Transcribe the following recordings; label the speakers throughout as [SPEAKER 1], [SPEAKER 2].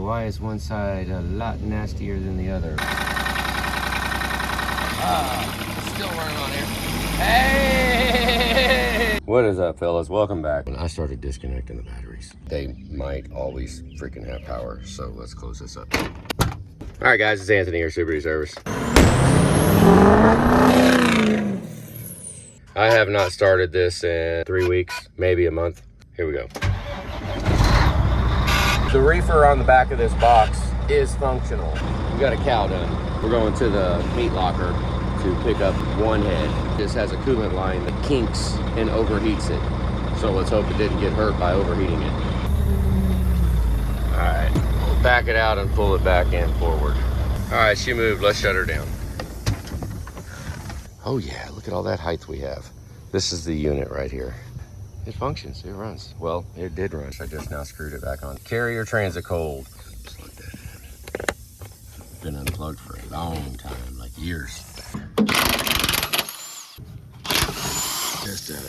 [SPEAKER 1] why is one side a lot nastier than the other? It's still running on here. Hey! What is up, fellas? Welcome back. When I started disconnecting the batteries, they might always freaking have power, so let's close this up. All right, guys, it's Anthony here, Supra Service. I have not started this in 3 weeks, maybe a month. Here we go. The reefer on the back of this box is functional. We got a cow done. We're going to the meat locker to pick up one head. This has a coolant line that kinks and overheats it. So let's hope it didn't get hurt by overheating it. All right, we'll back it out and pull it back and forward. All right, she moved. Let's shut her down. Oh yeah, look at all that height we have. This is the unit right here. It functions, it runs. Well, it did run. I just now screwed it back on. Carrier transit cold. Plug that in. Been unplugged for a long time, like years. Just a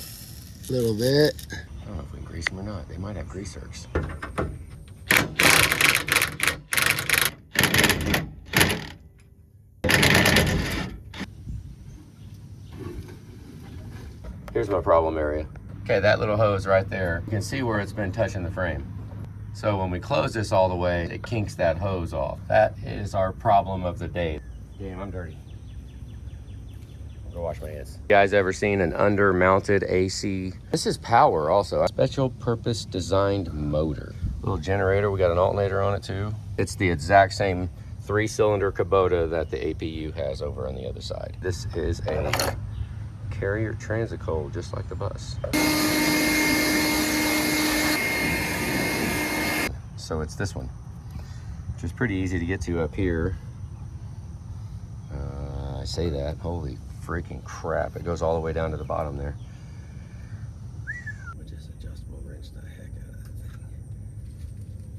[SPEAKER 1] little bit. I don't know if we can grease them or not. They might have greasers. Here's my problem area. Okay, that little hose right there, you can see where it's been touching the frame. So when we close this all the way, it kinks that hose off. That is our problem of the day. Damn, I'm dirty. I'll go wash my hands. You guys ever seen an under-mounted AC? This is power also. A special purpose designed motor. Little generator, we got an alternator on it too. It's the exact same 3-cylinder Kubota that the APU has over on the other side. This is a carrier transit cold, just like the bus. So it's this one, which is pretty easy to get to up here. I say that, holy freaking crap. It goes all the way down to the bottom there. With this adjustable wrench the heck out of that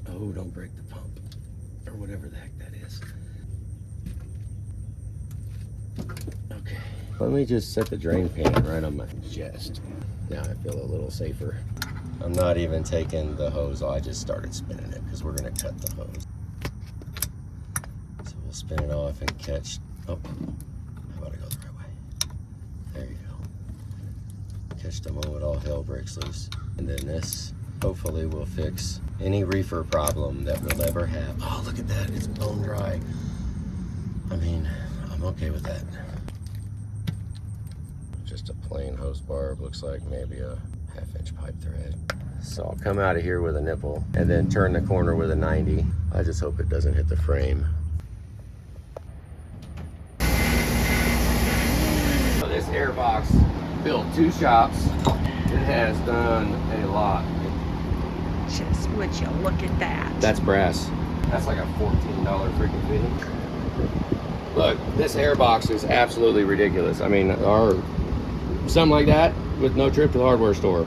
[SPEAKER 1] thing. Oh, don't break the pump, or whatever the heck that is. Okay. Let me just set the drain pan right on my chest. Now I feel a little safer. I'm not even taking the hose off. I just started spinning it because we're gonna cut the hose. So we'll spin it off and catch, oh, how about I go the right way? There you go. Catch the moment all hell breaks loose. And then this hopefully will fix any reefer problem that we'll ever have. Oh, look at that, it's bone dry. I mean, I'm okay with that. Just a plain hose barb, looks like maybe a 1/2-inch pipe thread. So I'll come out of here with a nipple and then turn the corner with a 90. I just hope it doesn't hit the frame. So this airbox built 2 shops. It has done a lot.
[SPEAKER 2] Just would you look at that?
[SPEAKER 1] That's brass. That's like a $14 freaking fitting. Look, this airbox is absolutely ridiculous. I mean, something like that with no trip to the hardware store.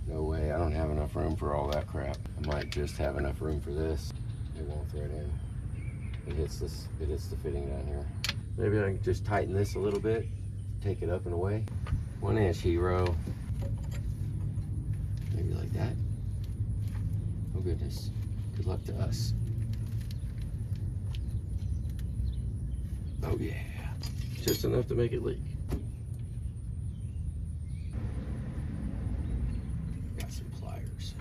[SPEAKER 1] No way, I don't have enough room for all that crap. I might just have enough room for this. It won't thread in. It hits the fitting down here. Maybe I can just tighten this a little bit, take it up and away. 1-inch hero. Maybe like that. Oh goodness, good luck to us. Oh yeah, just enough to make it leak. Got some pliers.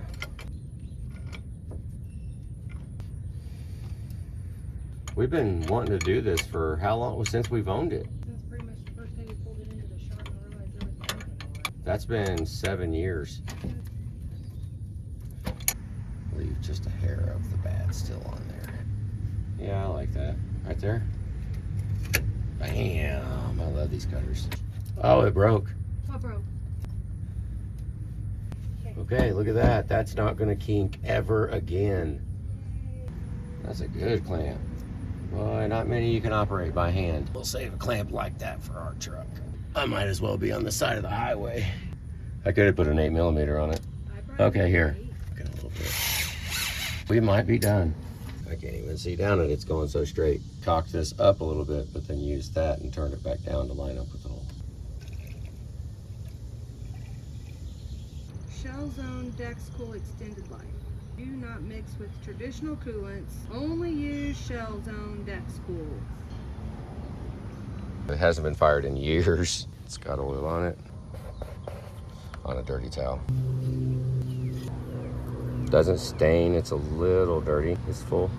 [SPEAKER 1] We've been wanting to do this for how long? Since we've owned it.
[SPEAKER 2] That's pretty much the first day we pulled it into the shop and realized there was nothing.
[SPEAKER 1] That's been 7 years. Leave just a hair of the bad still on there. Yeah, I like that. Right there. Bam! I love these cutters. Oh, it broke.
[SPEAKER 2] What broke?
[SPEAKER 1] Okay, look at that. That's not gonna kink ever again. That's a good clamp. Boy, not many you can operate by hand. We'll save a clamp like that for our truck. I might as well be on the side of the highway. I could have put an 8mm on it. Okay, here. Get a little bit. We might be done. I can't even see down it. It's going so straight. Cock this up a little bit, but then use that and turn it back down to line up with the hole.
[SPEAKER 2] Shell Zone Dex Cool Extended Life. Do not mix with traditional coolants. Only use shell zone Dex cool.
[SPEAKER 1] It hasn't been fired in years. It's got oil on it. On a dirty towel. Doesn't stain, it's a little dirty. It's full.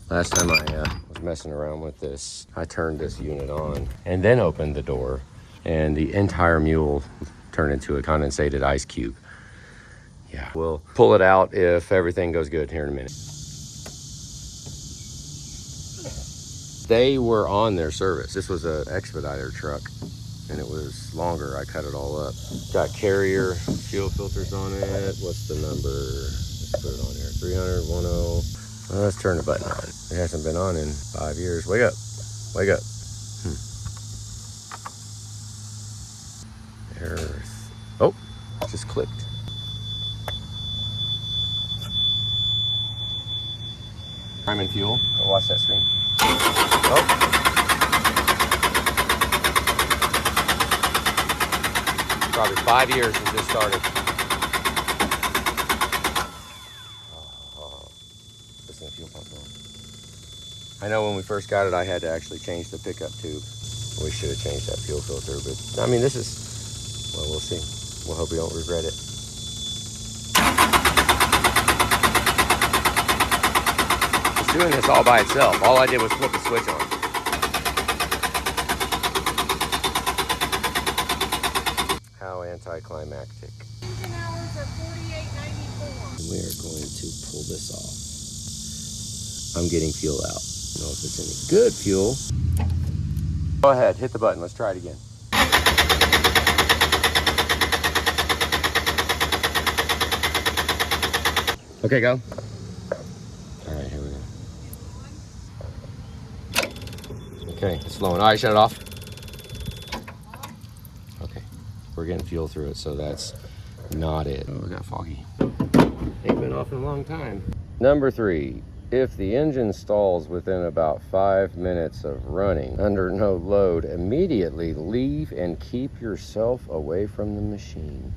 [SPEAKER 1] Last time I was messing around with this, I turned this unit on and then opened the door, and the entire mule turned into a condensated ice cube. Yeah, we'll pull it out if everything goes good here in a minute. They were on their service. This was an Expediter truck, and it was longer. I cut it all up. Got carrier fuel filters on it. What's the number? Let's put it on here. 300, 10. Well, let's turn the button on. It hasn't been on in 5 years. Wake up. Wake up. There's... Oh, it just clicked. Prime and fuel. Go watch that screen. Oh. Probably 5 years since this started. Listen to the fuel pump on. I know when we first got it, I had to actually change the pickup tube. We should have changed that fuel filter, but I mean, this is, well, we'll see. We'll hope we don't regret it. It's doing this all by itself. All I did was flip the switch on. How anticlimactic.
[SPEAKER 2] Engine hours are 48.94.
[SPEAKER 1] We are going to pull this off. I'm getting fuel out. I don't know if it's any good fuel. Go ahead, hit the button. Let's try it again. Okay, go. All right, here we go. Okay, it's flowing. All right, shut it off. Okay, we're getting fuel through it, so that's not it. Oh, it got foggy. Ain't been off in a long time. Number 3, if the engine stalls within about 5 minutes of running under no load, immediately leave and keep yourself away from the machine.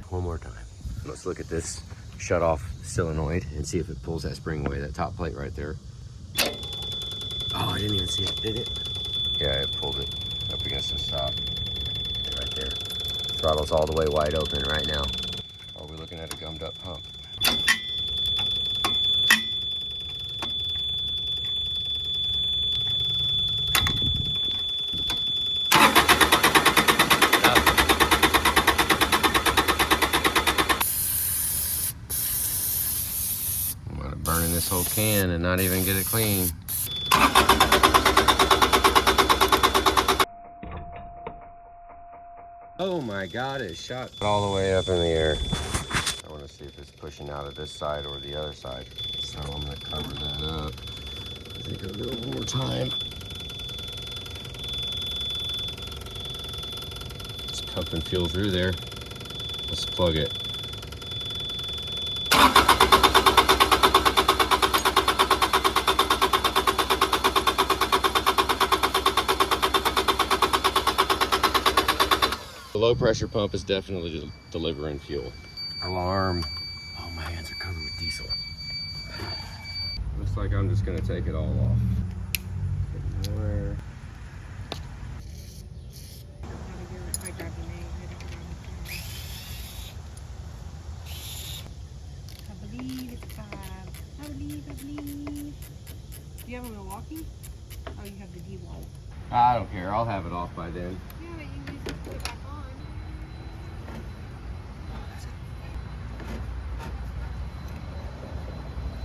[SPEAKER 1] One more time. Let's look at this shut off solenoid and see if it pulls that spring away, that top plate right there. Oh, I didn't even see it, did it? Yeah, it pulled it up against the stop. Right there. Throttle's all the way wide open right now. Oh, we're looking at a gummed up pump. Burning this whole can and not even get it clean. Oh my God, it shot all the way up in the air. I want to see if it's pushing out of this side or the other side. So I'm going to cover that up. I think I'll do it one more time. It's pumping fuel through there. Let's plug it. The low pressure pump is definitely delivering fuel. Alarm. Oh, my hands are covered with diesel. Looks like I'm just gonna take it all off. More.
[SPEAKER 2] I believe it's 5. I believe. Do you have a Milwaukee? Oh, you have the D-Wall.
[SPEAKER 1] I don't care, I'll have it off by then.
[SPEAKER 2] Yeah, but you can just put it back on.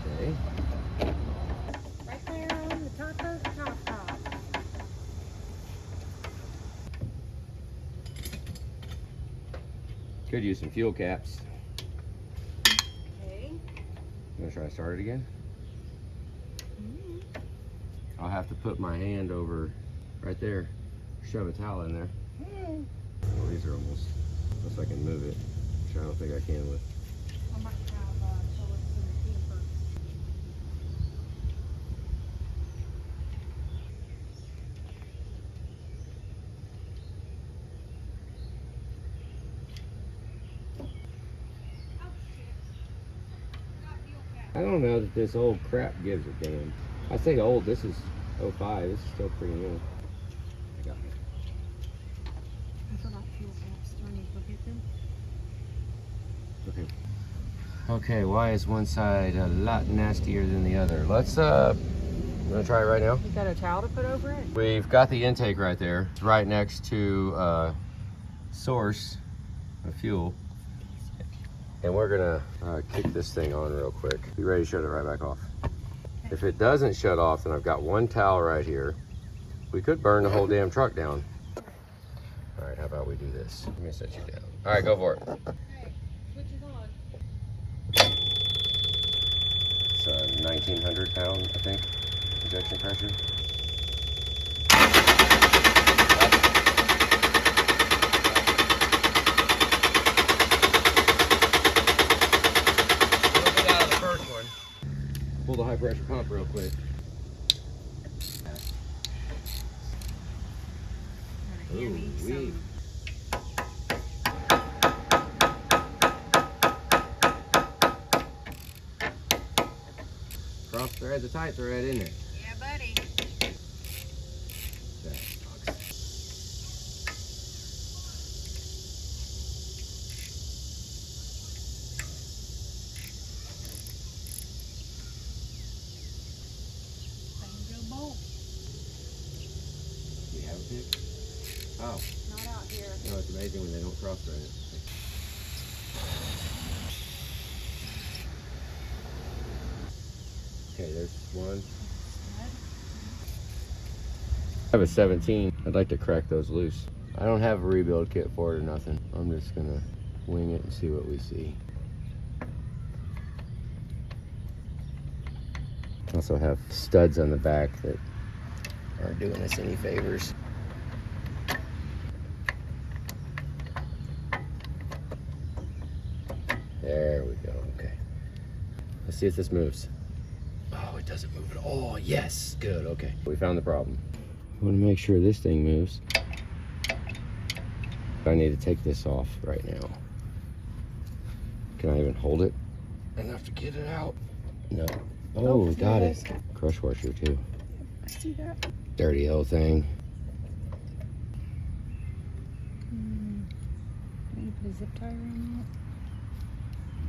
[SPEAKER 1] Okay.
[SPEAKER 2] Right there on the top of the top.
[SPEAKER 1] Could use some fuel caps.
[SPEAKER 2] Okay.
[SPEAKER 1] You wanna try to start it again? I'll have to put my hand over right there, shove a towel in there. Well, these are almost, unless I can move it, which I don't think I can with.
[SPEAKER 2] I might have bullets in the camper.
[SPEAKER 1] I don't know that this old crap gives a damn. I say old, this is 05, this is still pretty new. I got it.
[SPEAKER 2] I forgot fuel pumps. Do I need to go get them?
[SPEAKER 1] Okay. Okay, why is one side a lot nastier than the other? Let's wanna try it right now?
[SPEAKER 2] You got a towel to put over it?
[SPEAKER 1] We've got the intake right there. It's right next to source of fuel. And we're gonna kick this thing on real quick. Be ready to shut it right back off. If it doesn't shut off, then I've got one towel right here. We could burn the whole damn truck down. All right, how about we do this? Let me set you down. All right, go for it.
[SPEAKER 2] Okay, switch is on.
[SPEAKER 1] It's 1,900 pound, I think, injection pressure. Pull the high pressure pump real quick.
[SPEAKER 2] Give me some.
[SPEAKER 1] Cross thread, the tight thread, isn't it?
[SPEAKER 2] Yeah, buddy.
[SPEAKER 1] That sucks.
[SPEAKER 2] Banjo bolt.
[SPEAKER 1] Do you have a pick? Oh.
[SPEAKER 2] Not out here.
[SPEAKER 1] No, it's amazing when they don't cross thread it. Okay, there's one. I have a 17. I'd like to crack those loose. I don't have a rebuild kit for it or nothing. I'm just gonna wing it and see what we see. Also have studs on the back that aren't doing us any favors. There we go, okay. Let's see if this moves. Oh, it doesn't move at all. Yes, good, okay. We found the problem. I want to make sure this thing moves. I need to take this off right now. Can I even hold it enough to get it out? No. Oh, got it. Crush washer too.
[SPEAKER 2] I see that.
[SPEAKER 1] Dirty old thing.
[SPEAKER 2] Maybe put a zip tie around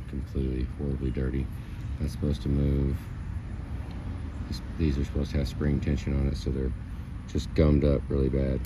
[SPEAKER 1] Completely, horribly dirty. That's supposed to move. These are supposed to have spring tension on it, so they're just gummed up really bad.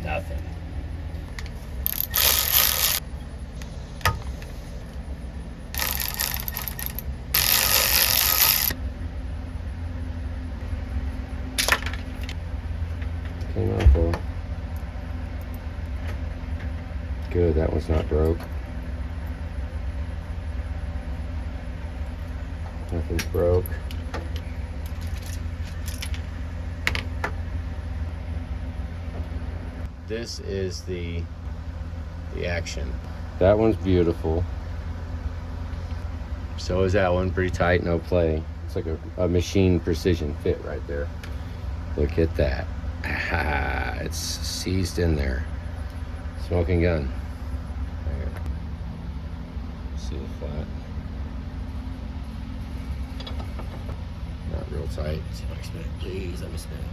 [SPEAKER 1] Nothing. Came out though. Good, that one's not broke. Nothing's broke. This is the action. That one's beautiful. So is that one, pretty tight, no play. It's like a machine precision fit right there. Look at that. Ah, it's seized in there. Smoking gun. There. See the flat. Not real tight. See if I can spin it. Please let me spin it.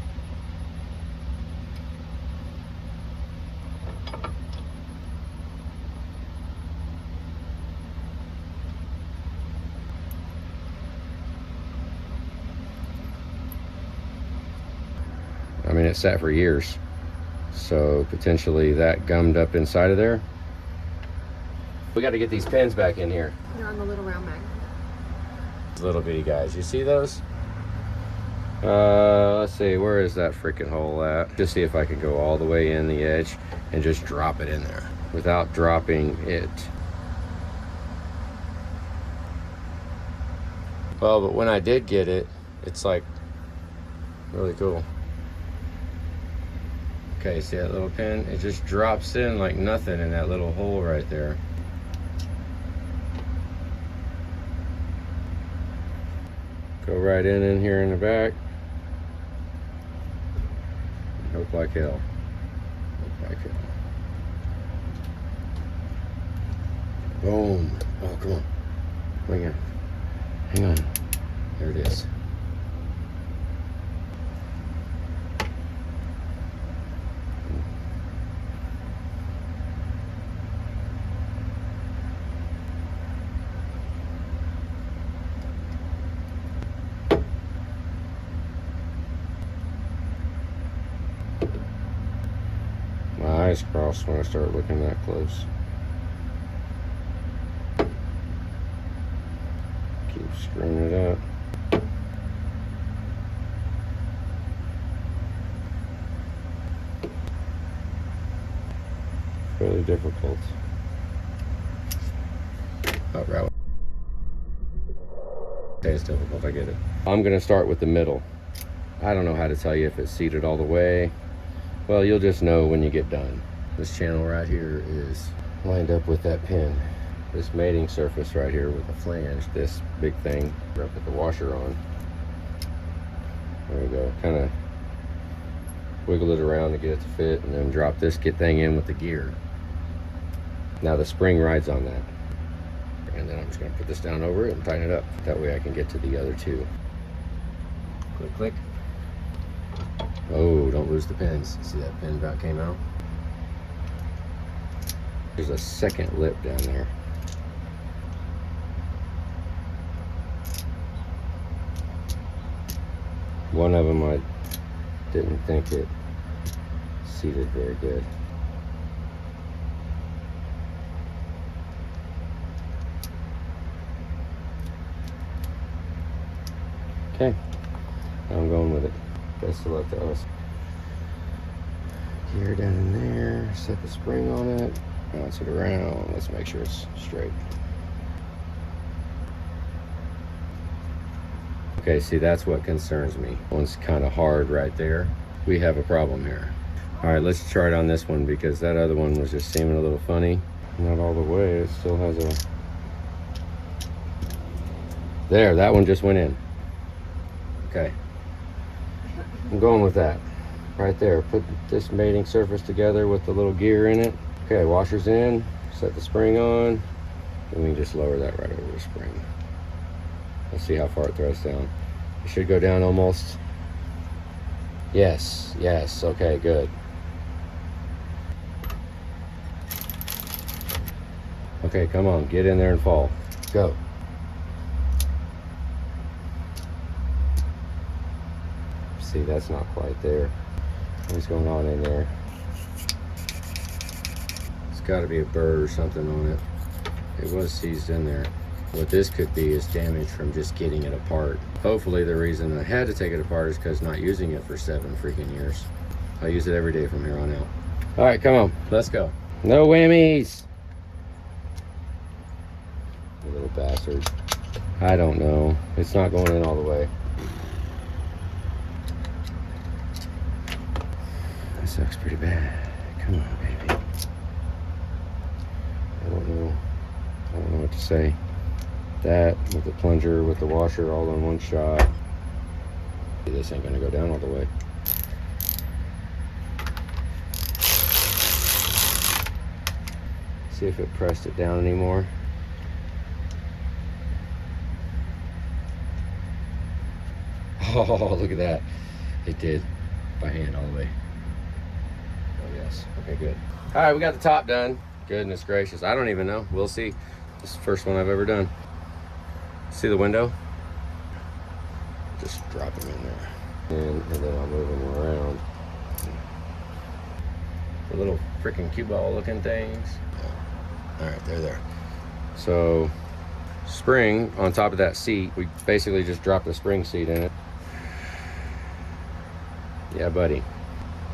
[SPEAKER 1] I mean, it sat for years, so potentially that gummed up inside of there. We got to get these pins back in here.
[SPEAKER 2] They're on the little round mag.
[SPEAKER 1] Little bitty guys, you see those? Let's see, where is that freaking hole at? Just see if I can go all the way in the edge and just drop it in there without dropping it. Well, but when I did get it, it's like really cool. Okay, see that little pin? It just drops in like nothing in that little hole right there. Go right in here in the back. Hook like hell. Hook like hell. Boom. Oh, come on. Hang on. Hang on. There it is. My eyes cross when I start looking that close. Keep screwing it up. Really difficult. Oh, right. Okay, it's difficult, I get it. I'm gonna start with the middle. I don't know how to tell you if it's seated all the way. Well, you'll just know when you get done. This channel right here is lined up with that pin. This mating surface right here with the flange, this big thing, where I put the washer on. There we go, kind of wiggle it around to get it to fit, and then drop this thing in with the gear. Now the spring rides on that. And then I'm just gonna put this down over it and tighten it up. That way I can get to the other two. Click, click. Oh, don't lose the pins. See that pin about came out? There's a second lip down there. One of them I didn't think it seated very good. Okay, now I'm going with it. Best of luck to us. Gear down in there, set the spring on it, bounce it around. Let's make sure it's straight. Okay, see, that's what concerns me. One's kind of hard right there. We have a problem here. All right, let's try it on this one because that other one was just seeming a little funny. Not all the way, it still has a... There, that one just went in. Okay. I'm going with that right there. Put this mating surface together with the little gear in it. Okay, washer's in, set the spring on, and we can just lower that right over the spring. Let's see how far it threads down. It should go down almost. Yes, yes, okay, good. Okay, come on, get in there and fall. Go. See, that's not quite there. What's going on in there? It's got to be a burr or something on it. It was seized in there. What this could be is damage from just getting it apart. Hopefully the reason I had to take it apart is because not using it for 7 freaking years. I use it every day from here on out. All right, come on, let's go. No whammies. You little bastard. I don't know. It's not going in all the way. That sucks pretty bad. Come on, baby. I don't know what to say. That with the plunger, with the washer, all in one shot. This ain't gonna go down all the way. See if it pressed it down anymore. Oh, look at that. It did by hand all the way. Oh yes, okay, good. All right, we got the top done. Goodness gracious, I don't even know, we'll see. This is the first one I've ever done. See the window? Just drop them in there. And then I'll move them around. The little freaking cue ball looking things. Yeah. All right, they're there. So, spring on top of that seat. We basically just dropped the spring seat in it. Yeah, buddy.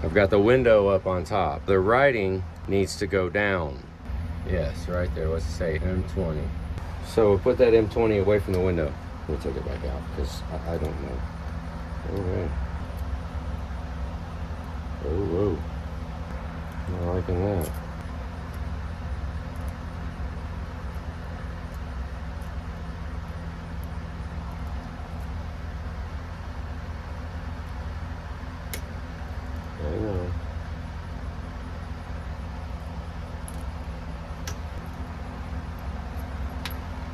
[SPEAKER 1] I've got the window up on top. The writing needs to go down. Yes, right there. What's it say? M20. So we'll put that M20 away from the window. Let me take it back out because I don't know. Okay. Oh, whoa. Not liking that. Hang on.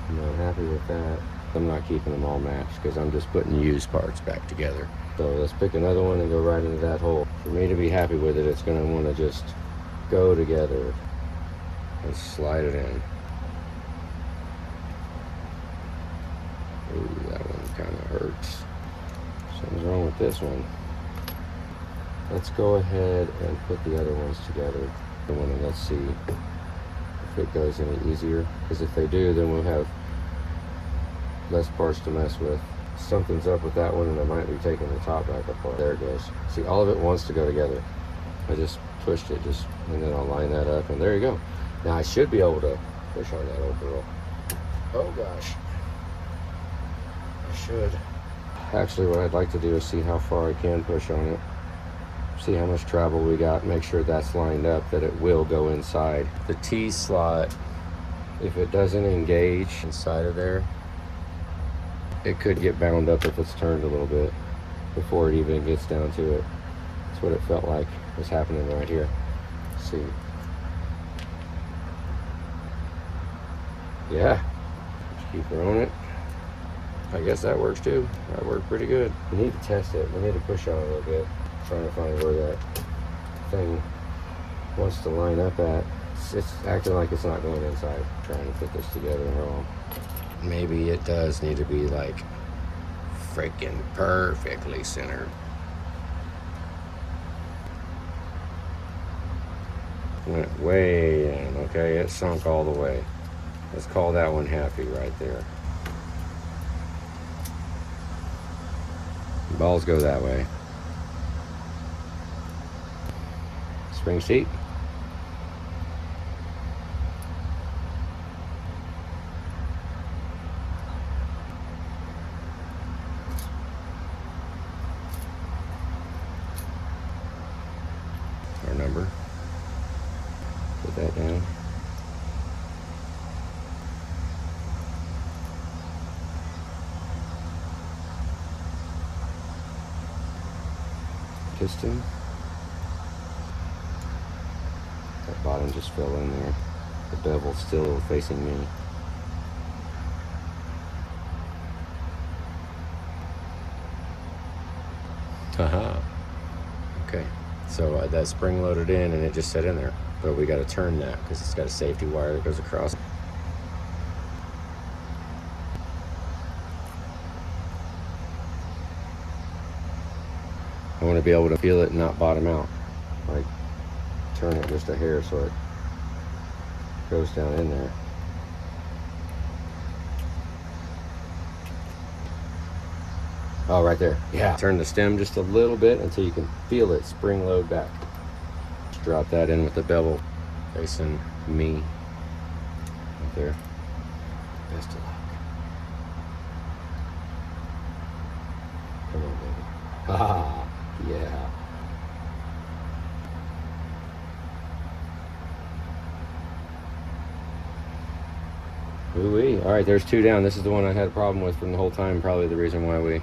[SPEAKER 1] I'm not happy with that. I'm not keeping them all matched because I'm just putting used parts back together. So let's pick another one and go right into that hole. For me to be happy with it, it's gonna wanna just go together and slide it in. Ooh, that one kind of hurts. Something's wrong with this one. Let's go ahead and put the other ones together. And let's see if it goes any easier. Because if they do, then we'll have less parts to mess with. Something's up with that one, and I might be taking the top back apart. There it goes. See, all of it wants to go together. I just pushed it, and then I'll line that up, and there you go. Now I should be able to push on that overall. Oh gosh, I should. Actually, what I'd like to do is see how far I can push on it. See how much travel we got. Make sure that's lined up, that it will go inside. The T slot, if it doesn't engage inside of there, it could get bound up if it's turned a little bit before it even gets down to it. That's what it felt like was happening right here. Let's see. Yeah, just keep throwing it. I guess that works too. That worked pretty good. We need to test it. We need to push on it a little bit. Trying to find where that thing wants to line up at. It's acting like it's not going inside. Trying to put this together wrong. Maybe it does need to be like freaking perfectly centered. Went way in. Okay, it sunk all the way. Let's call that one happy right there. Balls go that way. Spring seat. Our number. Put that down. Piston. That bottom just fell in there. The bevel's still facing me. Haha. Okay. So that spring loaded in and it just set in there. But we got to turn that because it's got a safety wire that goes across. I want to be able to feel it and not bottom out. Like turn it just a hair so it goes down in there. Oh, right there. Yeah. Turn the stem just a little bit until you can feel it spring load back. Just drop that in with the bevel facing me. Right there. Best of luck. Come on, baby. Ah, yeah. Ooh-wee. All right, there's two down. This is the one I had a problem with from the whole time. Probably the reason why we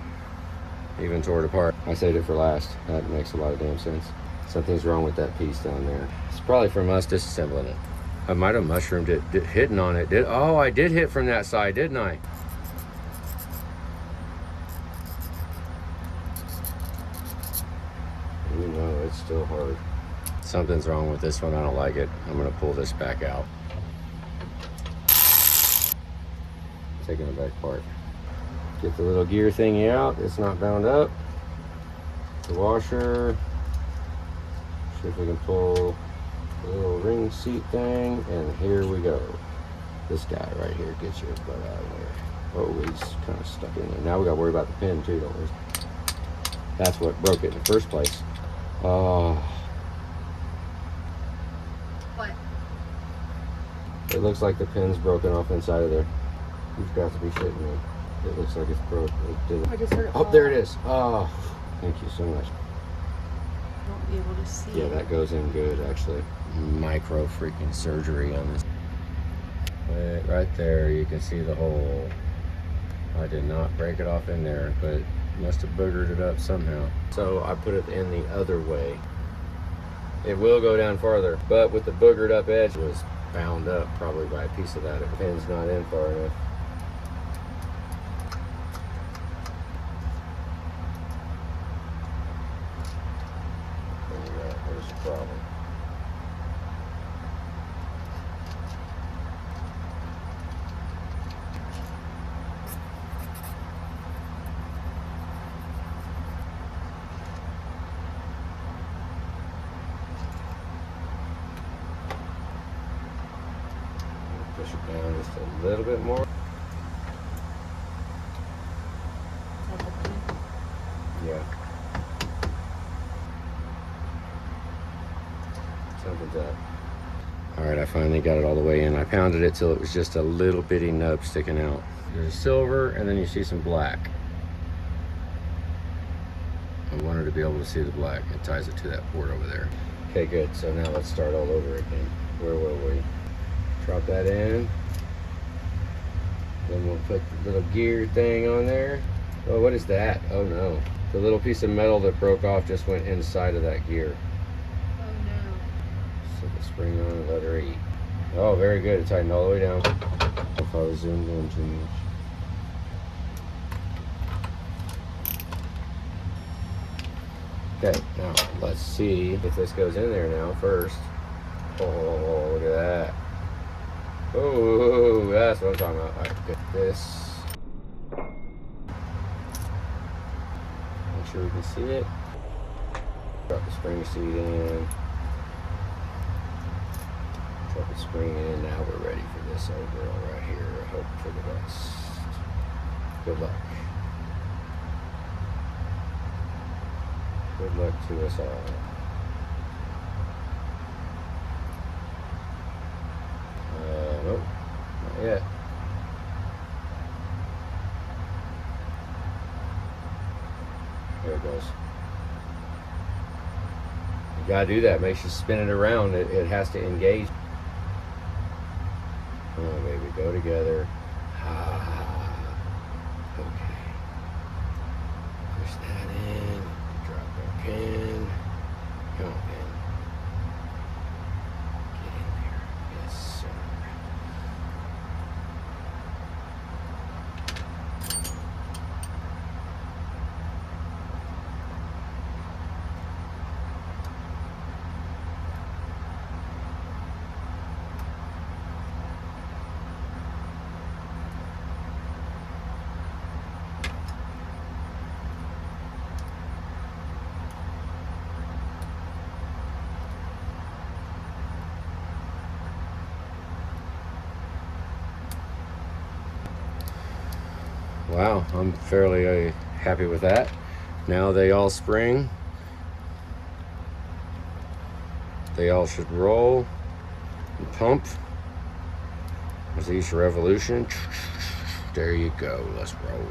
[SPEAKER 1] even tore it apart. I saved it for last. That makes a lot of damn sense. Something's wrong with that piece down there. It's probably from us disassembling it. I might have mushroomed it, hitting on it. Oh, I did hit from that side, didn't I? You know, it's still hard. Something's wrong with this one. I don't like it. I'm gonna pull this back out. Taking it back apart. Get the little gear thingy out. It's not bound up. The washer. See if we can pull the little ring seat thing. And here we go. This guy right here gets your butt out of there. Oh, he's kind of stuck in there. Now we got to worry about the pin too, don't we? That's what broke it in the first place. Oh.
[SPEAKER 2] What?
[SPEAKER 1] It looks like the pin's broken off inside of there. You've got to be shitting me. It looks like it's broke.
[SPEAKER 2] I just heard it
[SPEAKER 1] Oh,
[SPEAKER 2] fall
[SPEAKER 1] there it
[SPEAKER 2] out.
[SPEAKER 1] is. Oh, thank you so much.
[SPEAKER 2] I won't be able to see
[SPEAKER 1] Yeah,
[SPEAKER 2] it.
[SPEAKER 1] that goes in good, actually. Micro freaking surgery on this. Right there, you can see the hole. I did not break it off in there, but must have boogered it up somehow. So I put it in the other way. It will go down farther, but with the boogered up edge, it was bound up probably by a piece of that. The pin's not in far enough. There's the problem. Push it down just a little bit more. Yeah. Something's up. All right, I finally got it all the way in. I pounded it till it was just a little bitty nub sticking out. There's silver, and then you see some black. I wanted to be able to see the black. It ties it to that port over there. Okay, good. So now let's start all over again. Where were we? Drop that in. Then we'll put the little gear thing on there. Oh, what is that? Oh no. The little piece of metal that broke off just went inside of that gear.
[SPEAKER 2] Oh no.
[SPEAKER 1] Set the spring on and let her eat. Oh, very good. It tightened all the way down. If I was zoomed in too much. Okay, now let's see if this goes in there now first. Oh, look at that. Oh, that's what I'm talking about. All right, get this. Make sure we can see it. Drop the spring seat in. Drop the spring in. Now we're ready for this old girl right here. I hope for the best. Good luck. Good luck to us all. Nope, not yet. There it goes. You gotta do that. Makes you spin it around. It has to engage. Come on, baby, go together. Ah, okay. Push that in. Drop that pin. Come on, pin. Get in there. Yes, sir. Wow, I'm fairly happy with that. Now they all spring. They all should roll and pump. There's each revolution. There you go, let's roll.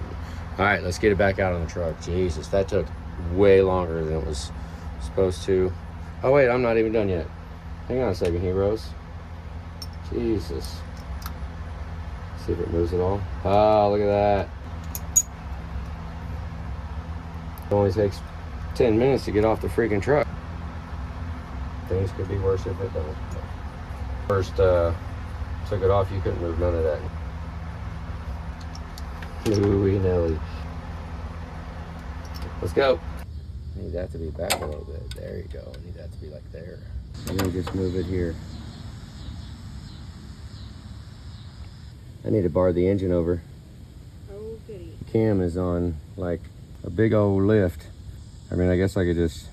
[SPEAKER 1] All right, let's get it back out on the truck. Jesus, that took way longer than it was supposed to. Oh wait, I'm not even done yet. Hang on a second, heroes. Jesus. See if it moves at all. Oh, look at that. It only takes 10 minutes to get off the freaking truck. Things could be worse if it don't. First took it off, you couldn't move none of that. Ooh-wee Nelly. Let's go. I need that to be back a little bit. There you go. I need that to be like there. I'm gonna just move it here. I need to bar the engine over.
[SPEAKER 2] Oh goody.
[SPEAKER 1] The cam is on like a big old lift. I mean, I guess I could just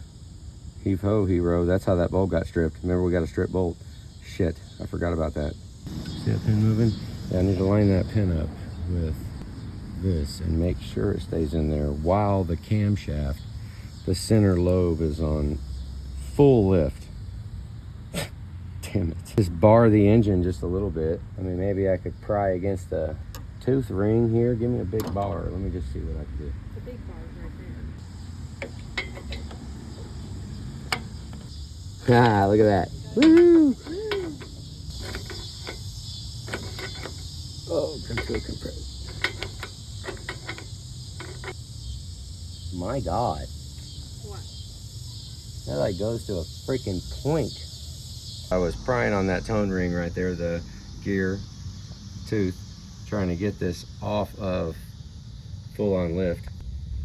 [SPEAKER 1] heave ho, hero. That's how that bolt got stripped. Remember, we got a strip bolt. Shit, I forgot about that. See that pin moving? Yeah, I need to line that pin up with this and make sure it stays in there while the camshaft, the center lobe, is on full lift. Damn it. Just bar the engine just a little bit. I mean, maybe I could pry against the tooth ring here. Give me a big bar. Let me just see what I can do.
[SPEAKER 2] The big bar is right there.
[SPEAKER 1] Ah, look at that. Woo! Oh, control compress. My God.
[SPEAKER 2] What?
[SPEAKER 1] That like goes to a freaking point. I was prying on that tone ring right there, the gear tooth, trying to get this off of full on lift.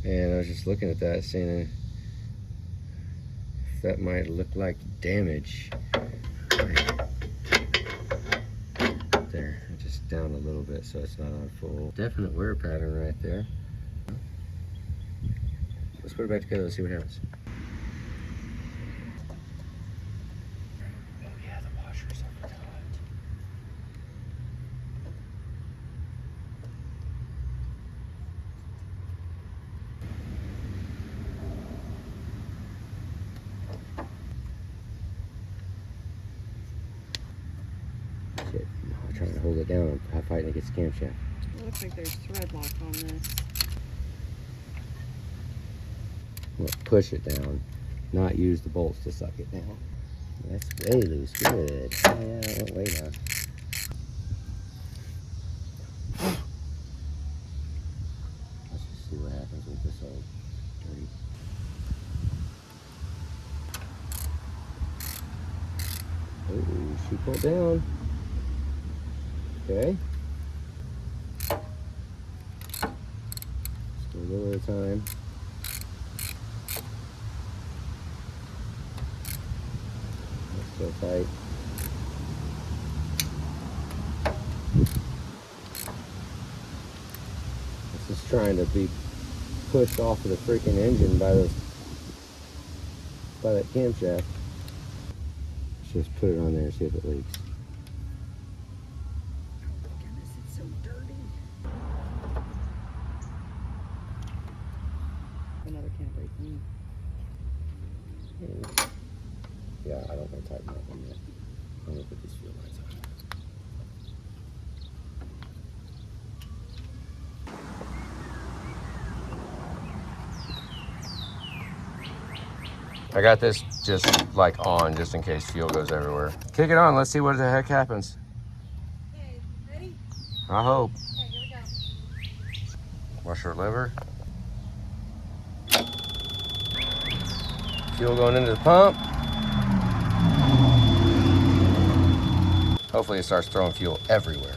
[SPEAKER 1] And I was just looking at that, seeing if that might look like damage. There, just down a little bit so it's not on full. Definite wear pattern right there. Let's put it back together, let's see what happens. Oh yeah, the washers, I forgot. Shit, I'm trying to hold it down. I'm fighting against the camshaft.
[SPEAKER 2] It looks like there's thread lock on this.
[SPEAKER 1] I'm gonna push it down, not use the bolts to suck it down. That's way loose. Good. Oh yeah, that went way down. Let's just see what happens with this old dirty. Oh, she pulled down. Okay. Just go a little at a time. That's so tight. This is trying to be pushed off of the freaking engine by that camshaft. Let's just put it on there and see if it leaks.
[SPEAKER 2] Goodness, it's so dirty. Another can't break me.
[SPEAKER 1] Yeah, I don't want to tighten that one yet. I'm going to put these fuel lines on. I got this just like on, just in case fuel goes everywhere. Kick it on, let's see what the heck happens.
[SPEAKER 2] Okay, ready?
[SPEAKER 1] I hope.
[SPEAKER 2] Okay, here we go.
[SPEAKER 1] Washer lever. Fuel going into the pump. Hopefully it starts throwing fuel everywhere.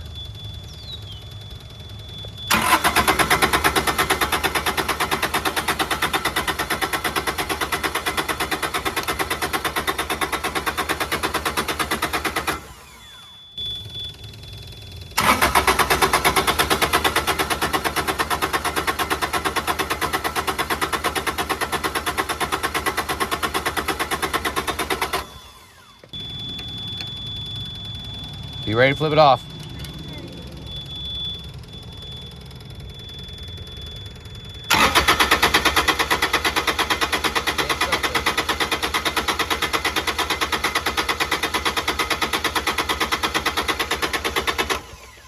[SPEAKER 1] You ready to flip it off?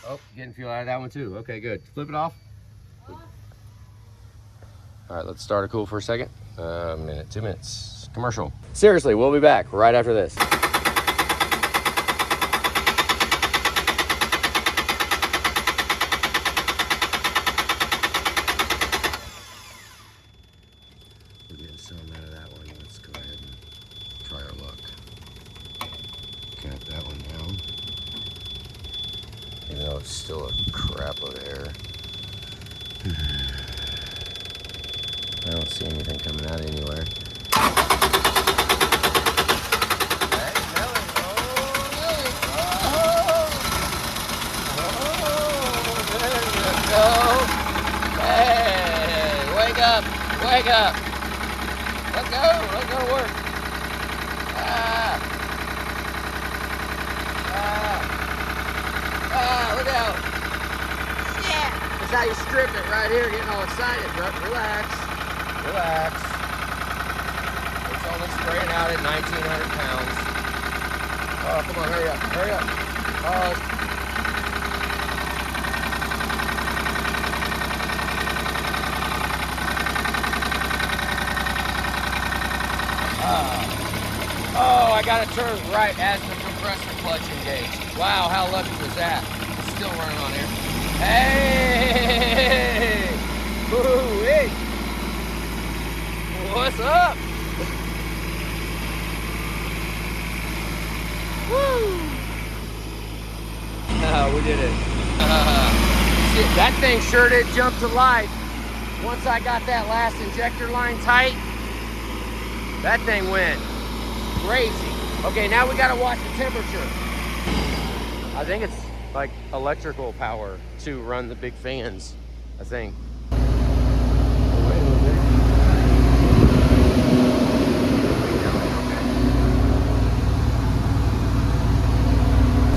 [SPEAKER 1] Oh, getting fuel out of that one too. Okay, good. Flip it off. All right, let's start it cool for a second. A minute, 2 minutes. Commercial. Seriously, we'll be back right after this. We're getting some out of that one. Let's go ahead and try our luck. Cap that one down. Even though it's still a crap load of air. I don't see anything coming out anywhere. Wake up! Let go to work. Look out. Yeah. That's how you strip it right here, getting all excited, but relax. Relax. It's only spraying out at 1,900 pounds. Oh, come on, hurry up, hurry up. Oh. gotta turn right as the compressor clutch engaged. Wow, how lucky was that? It's still running on here. Hey! Ooh-wee! What's up? Woo! We did it. Shit, that thing sure did jump to life. Once I got that last injector line tight, that thing went crazy. Okay, now we gotta watch the temperature. I think it's like electrical power to run the big fans, I think.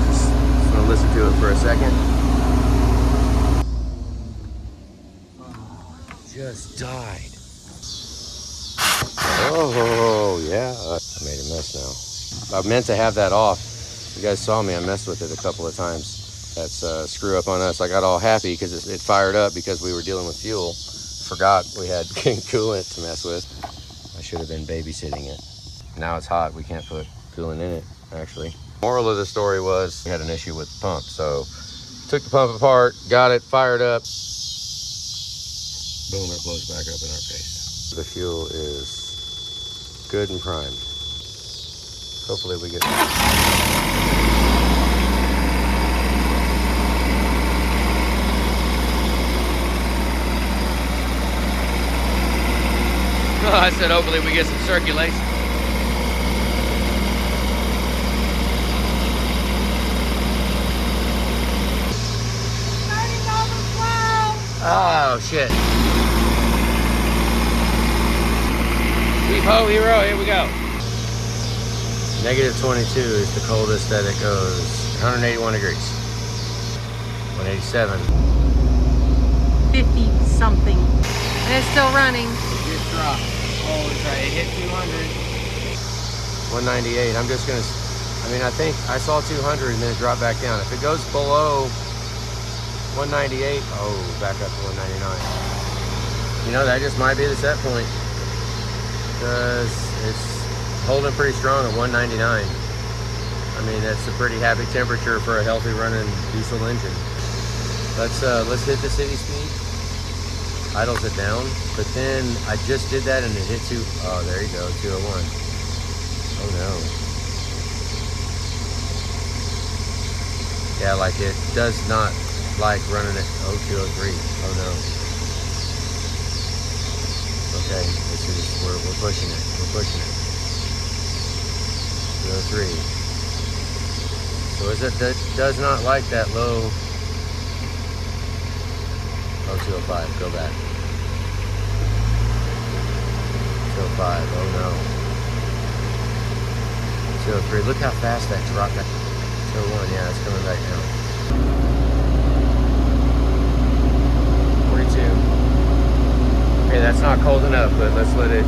[SPEAKER 1] Just gonna listen to it for a second. Just died. Oh, yeah. I made a mess now. I meant to have that off. You guys saw me. I messed with it a couple of times. That's a screw up on us. I got all happy because it fired up because we were dealing with fuel. Forgot we had coolant to mess with. I should have been babysitting it. Now it's hot. We can't put coolant in it, actually. Moral of the story was we had an issue with the pump. So took the pump apart, got it fired up. Boom, it blows back up in our face. The fuel is good and primed. Hopefully we get... Oh, I said hopefully we get some circulation. Oh, shit. Weep ho, hero, here we go. Negative 22 is the coldest that it goes. 181 degrees. 187.
[SPEAKER 2] 50 something. And it's still running.
[SPEAKER 1] It just dropped. Oh, it's right. It hit 200. 198. I'm just gonna, I mean, I think I saw 200 and then it dropped back down. If it goes below 198, oh, back up to 199. You know, that just might be the set point. Because it's holding pretty strong at 199. I mean, that's a pretty happy temperature for a healthy running diesel engine. Let's hit the city speed. Idles it down, but then I just did that and it hit oh, there you go, 201. Oh no. Yeah, like it does not like running at 203. Oh no. Okay, we're pushing it. We're pushing it. 203. So that does not like that low. Oh, 205. Go back. 205. Oh no. 203. Look how fast that dropped. 201. Yeah, it's coming back down. 42. Okay, that's not cold enough, but let's let it